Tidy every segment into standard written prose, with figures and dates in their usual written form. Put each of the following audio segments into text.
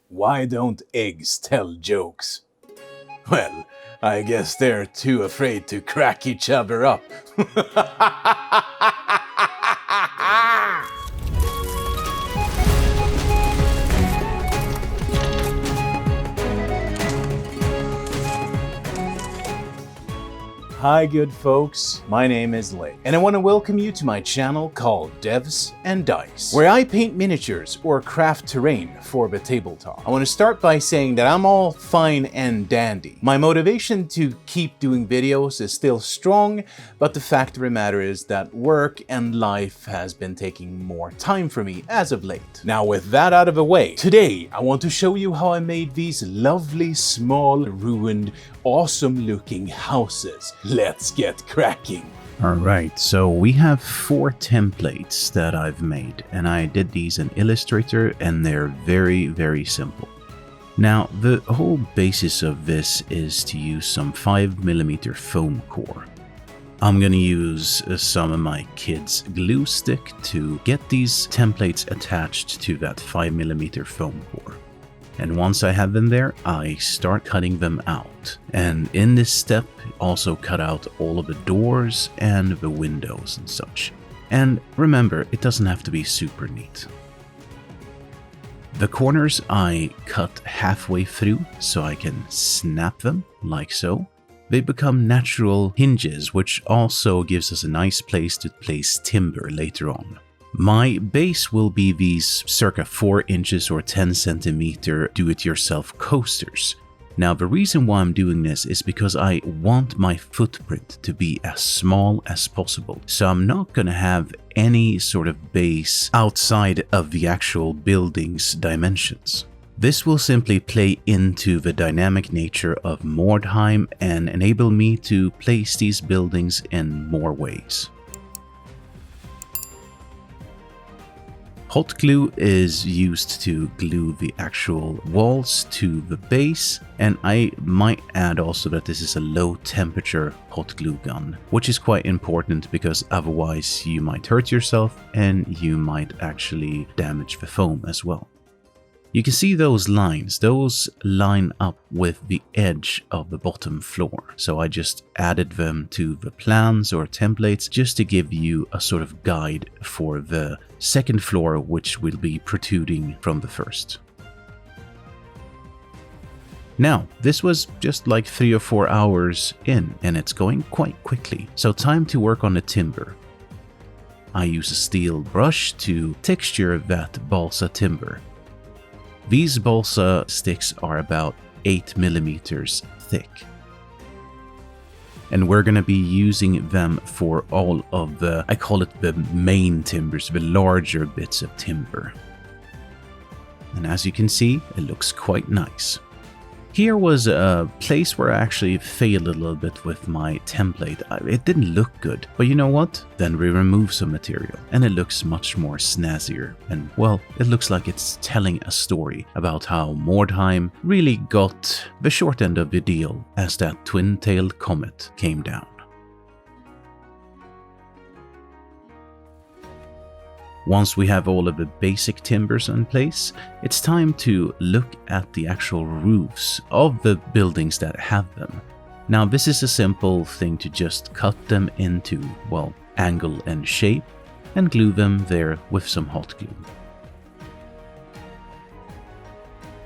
Why don't eggs tell jokes? Well, I guess they're too afraid to crack each other up. Hi good folks, my name is Lay, and I want to welcome you to my channel called Devs and Dice, where I paint miniatures or craft terrain for the tabletop. I want to start by saying that I'm all fine and dandy. My motivation to keep doing videos is still strong, but the fact of the matter is that work and life has been taking more time for me as of late. Now with that out of the way, today I want to show you how I made these lovely, small, ruined, awesome looking houses. Let's get cracking. Alright, so we have 4 templates that I've made, and I did these in Illustrator, and they're very simple. Now, the whole basis of this is to use some 5mm foam core. I'm gonna use some of my kids' glue stick to get these templates attached to that 5mm foam core. And once I have them there, I start cutting them out. And in this step, also cut out all of the doors and the windows and such. And remember, it doesn't have to be super neat. The corners I cut halfway through so I can snap them, like so. They become natural hinges, which also gives us a nice place to place timber later on. My base will be these circa 4 inches or 10 centimeter do-it-yourself coasters. Now the reason why I'm doing this is because I want my footprint to be as small as possible. So I'm not going to have any sort of base outside of the actual building's dimensions. This will simply play into the dynamic nature of Mordheim and enable me to place these buildings in more ways. Hot glue is used to glue the actual walls to the base, and I might add also that this is a low temperature hot glue gun, which is quite important because otherwise you might hurt yourself and you might actually damage the foam as well. You can see those lines, those line up with the edge of the bottom floor. So I just added them to the plans or templates just to give you a sort of guide for the second floor, which will be protruding from the first. Now, this was just like 3 or 4 hours in, and it's going quite quickly. So time to work on the timber. I use a steel brush to texture that balsa timber. These balsa sticks are about 8mm thick. And we're going to be using them for all of the, I call it the main timbers, the larger bits of timber. And as you can see, it looks quite nice. Here was a place where I actually failed a little bit with my template. It didn't look good, but you know what? Then we remove some material and it looks much more snazzier. And well, it looks like it's telling a story about how Mordheim really got the short end of the deal as that twin-tailed comet came down. Once we have all of the basic timbers in place, it's time to look at the actual roofs of the buildings that have them. Now this is a simple thing to just cut them into, well, angle and shape and glue them there with some hot glue.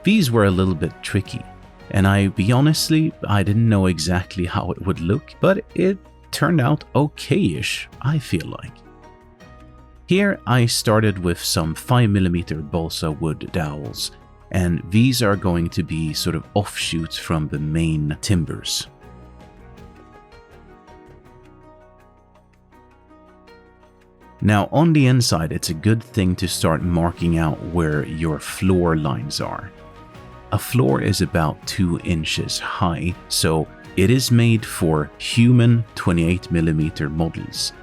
These were a little bit tricky, and I didn't know exactly how it would look, but it turned out okay-ish, I feel like. Here I started with some 5mm balsa wood dowels, and these are going to be sort of offshoots from the main timbers. Now on the inside, it's a good thing to start marking out where your floor lines are. A floor is about 2 inches high, so it is made for human 28mm models.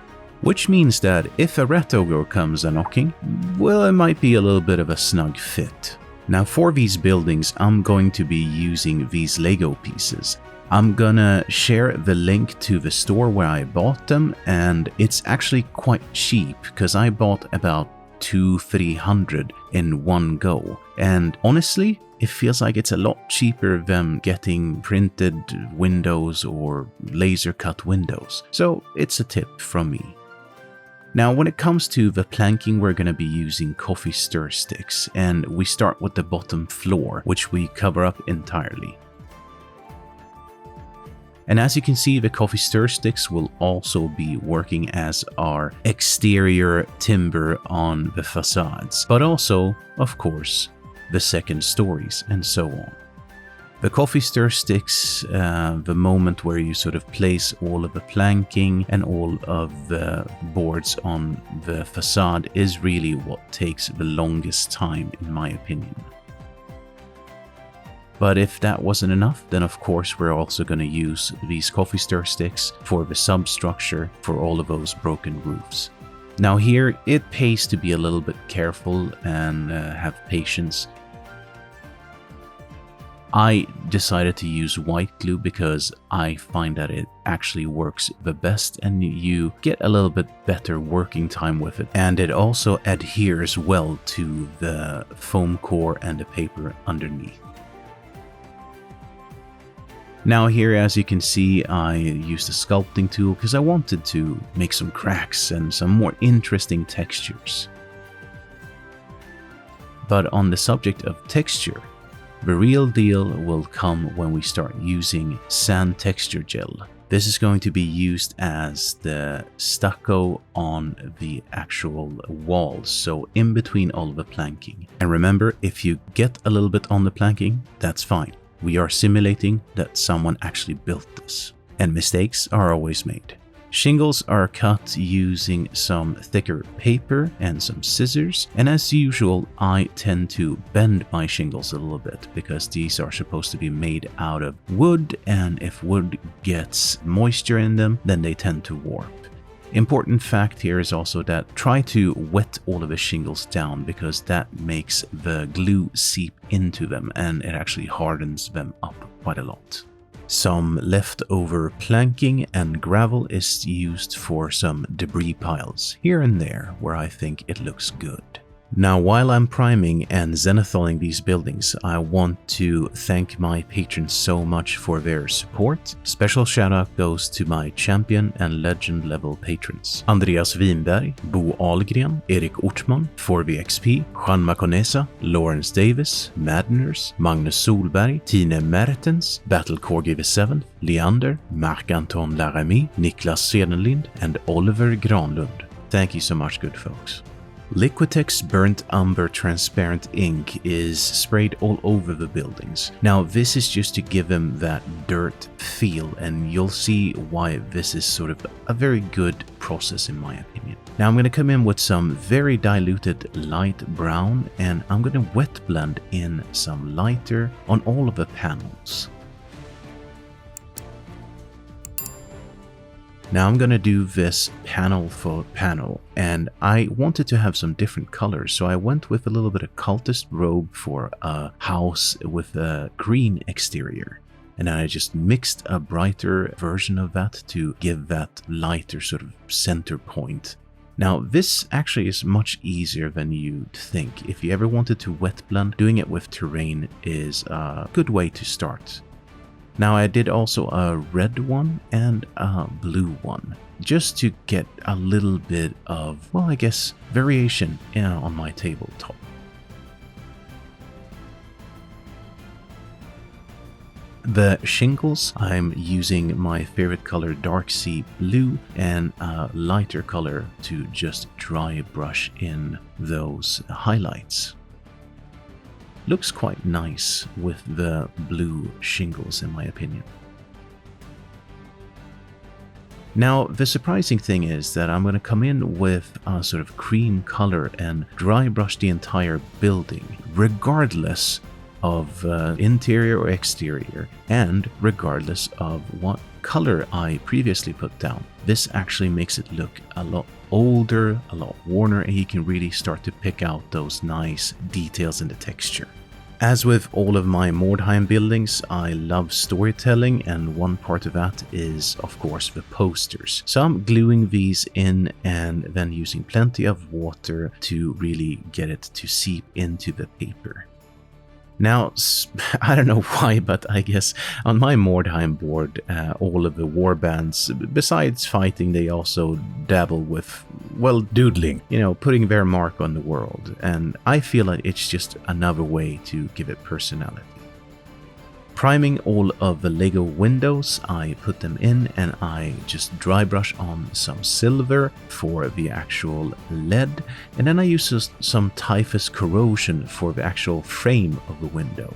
Which means that if a rat ogre comes a-knocking, well, it might be a little bit of a snug fit. Now for these buildings, I'm going to be using these Lego pieces. I'm gonna share the link to the store where I bought them, and it's actually quite cheap because I bought about 200-300 in one go. And honestly, it feels like it's a lot cheaper than getting printed windows or laser cut windows. So it's a tip from me. Now, when it comes to the planking, we're going to be using coffee stir sticks, and we start with the bottom floor, which we cover up entirely. And as you can see, the coffee stir sticks will also be working as our exterior timber on the facades, but also, of course, the second stories and so on. The coffee stir sticks, the moment where you sort of place all of the planking and all of the boards on the facade, is really what takes the longest time, in my opinion. But if that wasn't enough, then of course we're also going to use these coffee stir sticks for the substructure for all of those broken roofs. Now here, it pays to be a little bit careful and have patience. I decided to use white glue because I find that it actually works the best and you get a little bit better working time with it. And it also adheres well to the foam core and the paper underneath. Now here, as you can see, I used a sculpting tool because I wanted to make some cracks and some more interesting textures. But on the subject of texture, the real deal will come when we start using sand texture gel. This is going to be used as the stucco on the actual walls, so in between all of the planking. And remember, if you get a little bit on the planking, that's fine. We are simulating that someone actually built this, and mistakes are always made. Shingles are cut using some thicker paper and some scissors, and as usual I tend to bend my shingles a little bit because these are supposed to be made out of wood, and if wood gets moisture in them then they tend to warp. Important fact here is also that try to wet all of the shingles down because that makes the glue seep into them and it actually hardens them up quite a lot. Some leftover planking and gravel is used for some debris piles here and there where I think it looks good. Now, while I'm priming and zenithaling these buildings, I want to thank my patrons so much for their support. Special shout out goes to my champion and legend level patrons: Andreas Winberg, Bo Ahlgren, Erik Ortman, 4VXP, Juan Maconesa, Lawrence Davis, Madners, Magnus Solberg, Tine Mertens, Battlecore 7, Leander, Marc-Anton Laramie, Niklas Sedenlind, and Oliver Granlund. Thank you so much, good folks. Liquitex Burnt Umber Transparent Ink is sprayed all over the buildings. Now this is just to give them that dirt feel, and you'll see why this is sort of a very good process in my opinion. Now I'm going to come in with some very diluted light brown, and I'm going to wet blend in some lighter on all of the panels. Now I'm going to do this panel for panel, and I wanted to have some different colors, so I went with a little bit of cultist robe for a house with a green exterior. And then I just mixed a brighter version of that to give that lighter sort of center point. Now this actually is much easier than you'd think. If you ever wanted to wet blend, doing it with terrain is a good way to start. Now I did also a red one and a blue one, just to get a little bit of, well, I guess, variation on my tabletop. The shingles, I'm using my favorite color Dark Sea Blue and a lighter color to just dry brush in those highlights. Looks quite nice with the blue shingles in my opinion. Now the surprising thing is that I'm going to come in with a sort of cream color and dry brush the entire building, regardless of interior or exterior, and regardless of what color I previously put down. This actually makes it look a lot older, a lot worner, and you can really start to pick out those nice details in the texture. As with all of my Mordheim buildings, I love storytelling, and one part of that is of course the posters. So I'm gluing these in and then using plenty of water to really get it to seep into the paper. Now, I don't know why, but I guess on my Mordheim board, all of the warbands, besides fighting, they also dabble with, well, doodling, you know, putting their mark on the world. And I feel like it's just another way to give it personality. Priming all of the Lego windows, I put them in and I just dry brush on some silver for the actual lead, and then I use some typhus corrosion for the actual frame of the window.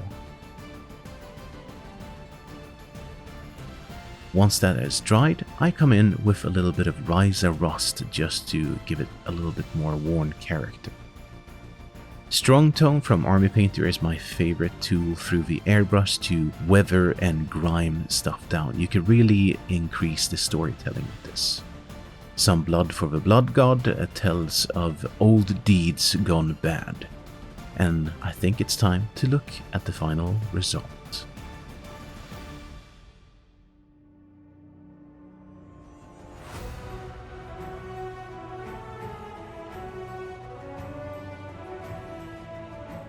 Once that is dried, I come in with a little bit of Ryza rust just to give it a little bit more worn character. Strong Tone from Army Painter is my favorite tool through the airbrush to weather and grime stuff down. You can really increase the storytelling with this. Some Blood for the Blood God tells of old deeds gone bad. And I think it's time to look at the final result.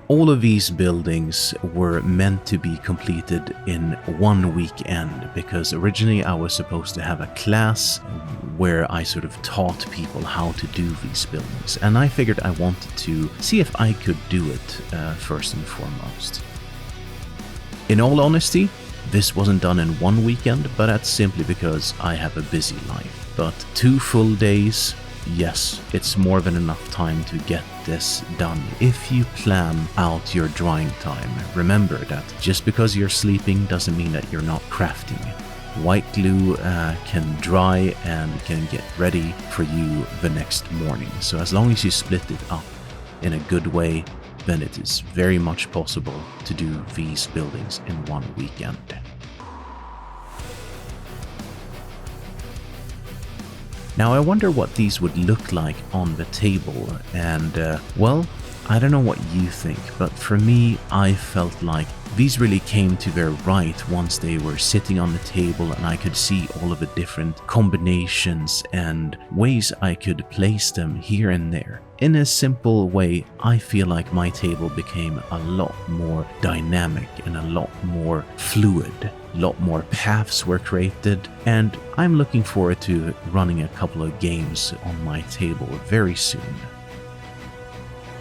All of these buildings were meant to be completed in one weekend because originally I was supposed to have a class where I sort of taught people how to do these buildings, and I figured I wanted to see if I could do it first and foremost. In all honesty, this wasn't done in one weekend, but that's simply because I have a busy life. But 2 full days, yes, it's more than enough time to get this done if you plan out your drawing time. Remember that just because you're sleeping doesn't mean that you're not crafting. White glue can dry and can get ready for you the next morning. So as long as you split it up in a good way, then it is very much possible to do these buildings in one weekend. Now I wonder what these would look like on the table, and well, I don't know what you think, but for me, I felt like these really came to their right once they were sitting on the table and I could see all of the different combinations and ways I could place them here and there. In a simple way, I feel like my table became a lot more dynamic and a lot more fluid. A lot more paths were created, and I'm looking forward to running a couple of games on my table very soon.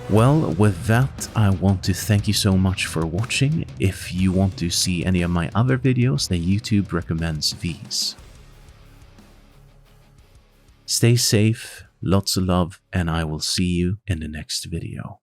Well, with that, I want to thank you so much for watching. If you want to see any of my other videos, then YouTube recommends these. Stay safe, lots of love, and I will see you in the next video.